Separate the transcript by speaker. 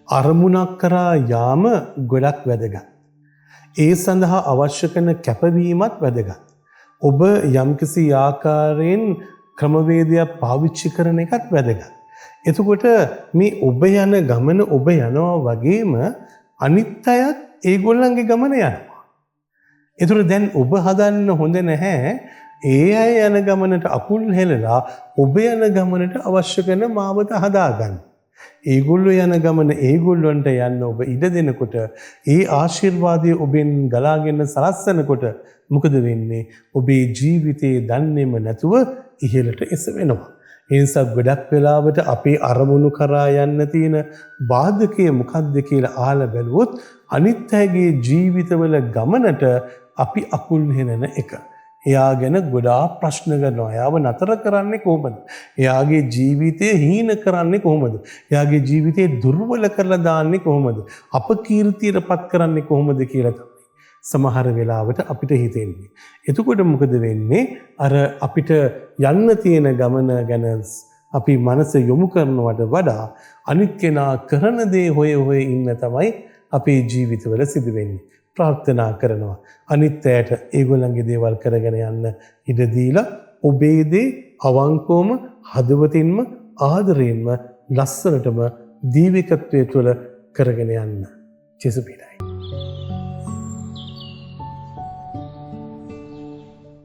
Speaker 1: අරමුණක් කරා යාම ගොඩක් වැදගත්. ඒ සඳහා අවශ්‍ය කරන කැපවීමත් වැදගත්. ඔබ යම්කිසි ආකාරයෙන් ක්‍රමවේදයක් පාවිච්චි කරන එකත් වැදගත්. එතකොට මේ ඔබ යන ගමන ඔබ යනවා වගේම අනිත් අයත් ඒගොල්ලන්ගේ ගමන යනවා. එතකොට දැන් ඔබ හදන්න හොඳ නැහැ ඒ අය යන ගමනට අකුල් හෙලලා ඔබ යන ගමනට අවශ්‍ය කරන මාවත හදාගන්න. ඒගොල්ලෝ යන ගමන ඒගොල්ලන්ට යන්න ඔබ ඉඩ දෙනකොට ඒ ආශිර්වාදය ඔබෙන් ගලාගෙන සලස්සනකොට මොකද වෙන්නේ? ඔබේ ජීවිතයේ දන්නේම නැතුව ඉහළට එසවෙනවා. ඒ නිසා ගොඩක් වෙලාවට අපේ අරමුණු කරා යන්න තියෙන බාධකය මොකක්ද කියලා අහලා බැලුවොත් අනිත් අයගේ ජීවිතවල ගමනට අපි අකුල් හෙලන එක. එයා ගැන ගොඩාක් ප්‍රශ්න කරනවා. එයාව නතර කරන්නේ කොහොමද? එයාගේ ජීවිතය හීන කරන්නේ කොහොමද? එයාගේ ජීවිතය දුර්වල කරලා දාන්නේ කොහොමද? අපකීර්තියටපත් කරන්නේ කොහොමද කියලා තමයි සමහර වෙලාවට අපිට හිතෙන්නේ. එතකොට මොකද වෙන්නේ? අර අපිට යන්න තියෙන ගමන ගැන අපි මනස යොමු කරනවට වඩා අනිත් කෙනා කරන දේ හොය හොය ඉන්න තමයි අපේ ජීවිතවල සිදු වෙන්නේ. ප්‍රාර්ථනා කරනවා අනිත් අයට ඒගොල්ලන්ගේ දේවල් කරගෙන යන්න ඉඩ දීලා ඔබේ දේ අවංකවම හදවතින්ම ආදරයෙන්ම ලස්සනටම දීවිකත්වයේ තුළ කරගෙන යන්න. ජේසුස් පිටයි.